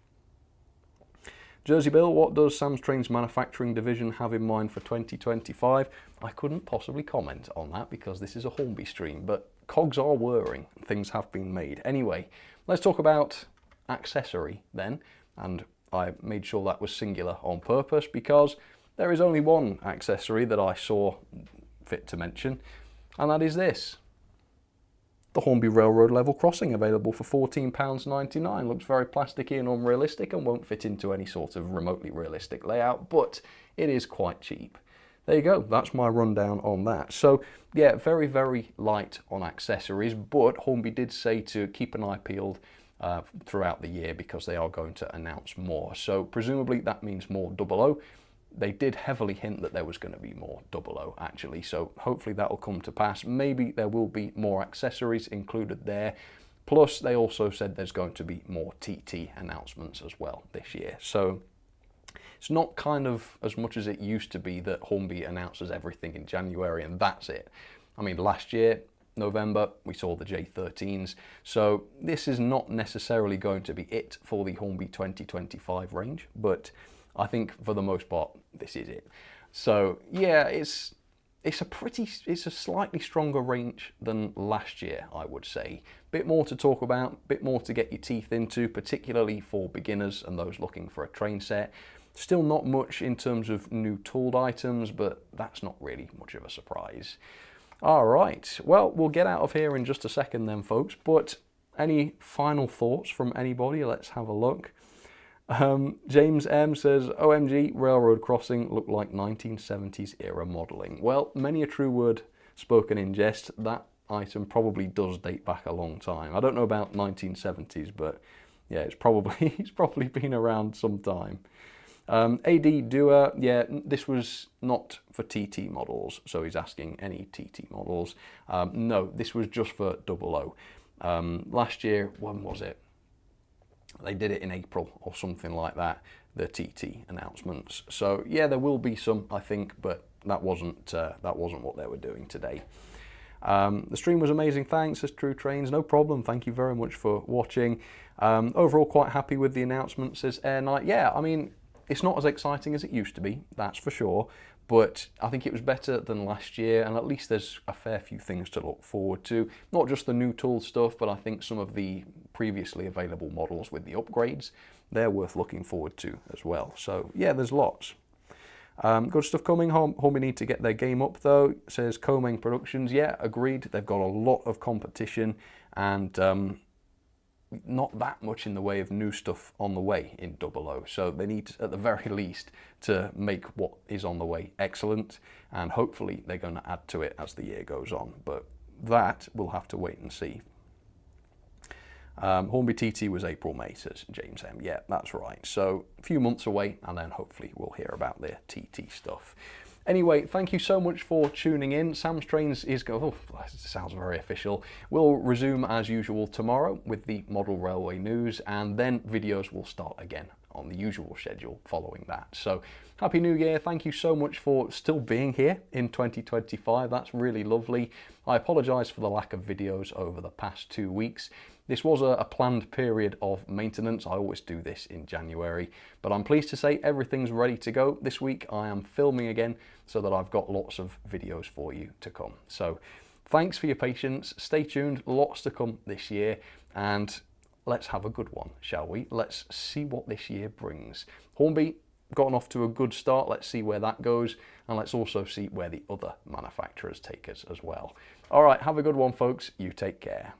Jersey Bill, what does Sam's Trains manufacturing division have in mind for 2025? I couldn't possibly comment on that because this is a Hornby stream, but cogs are whirring, things have been made. Anyway, let's talk about accessory then, and I made sure that was singular on purpose because there is only one accessory that I saw fit to mention, and that is this. The Hornby Railroad level crossing, available for £14.99. Looks very plasticky and unrealistic and won't fit into any sort of remotely realistic layout, but it is quite cheap. There you go, that's my rundown on that. So yeah, very, very light on accessories, but Hornby did say to keep an eye peeled throughout the year because they are going to announce more. So presumably that means more 00. They did heavily hint that there was going to be more 00 actually, so hopefully that will come to pass. Maybe there will be more accessories included there. Plus they also said there's going to be more TT announcements as well this year. So it's not kind of as much as it used to be that Hornby announces everything in January and that's it. I mean, last year, November, we saw the J13s. So this is not necessarily going to be it for the Hornby 2025 range, but I think for the most part, this is it. So yeah, it's a slightly stronger range than last year, I would say. Bit more to talk about, bit more to get your teeth into, particularly for beginners and those looking for a train set. Still not much in terms of new tooled items, but that's not really much of a surprise. All right, well, we'll get out of here in just a second then, folks, but any final thoughts from anybody? Let's have a look. James M says, OMG, railroad crossing looked like 1970s era modelling. Well, many a true word spoken in jest. That item probably does date back a long time. I don't know about 1970s, but yeah, it's probably been around some time. AD Doer, yeah, this was not for TT models, so he's asking any TT models. No, this was just for 00. Last year, when was it? They did it in April or something like that, the TT announcements. So yeah, there will be some, I think, but that wasn't what they were doing today. The stream was amazing, thanks, says True Trains. No problem, thank you very much for watching. Overall, quite happy with the announcement, says Air Knight. Yeah, I mean, it's not as exciting as it used to be, that's for sure, but I think it was better than last year, and at least there's a fair few things to look forward to. Not just the new tool stuff, but I think some of the previously available models with the upgrades, they're worth looking forward to as well. So yeah, there's lots. Good stuff coming. Hornby need to get their game up though, says Comeng Productions. Yeah, agreed. They've got a lot of competition and not that much in the way of new stuff on the way in 00. So they need, at the very least, to make what is on the way excellent, and hopefully they're going to add to it as the year goes on. But that we'll have to wait and see. Hornby TT was April, May, says James M. Yeah, that's right. So a few months away, and then hopefully we'll hear about the TT stuff. Anyway, thank you so much for tuning in. Sam's Trains is going, oh, that sounds very official. We'll resume as usual tomorrow with the model railway news, and then videos will start again on the usual schedule following that. So Happy New Year. Thank you so much for still being here in 2025. That's really lovely. I apologise for the lack of videos over the past 2 weeks. This was a planned period of maintenance. I always do this in January, but I'm pleased to say everything's ready to go. This week I am filming again so that I've got lots of videos for you to come. So thanks for your patience. Stay tuned, lots to come this year, and let's have a good one, shall we? Let's see what this year brings. Hornby gotten off to a good start. Let's see where that goes, and let's also see where the other manufacturers take us as well. All right, have a good one, folks. You take care.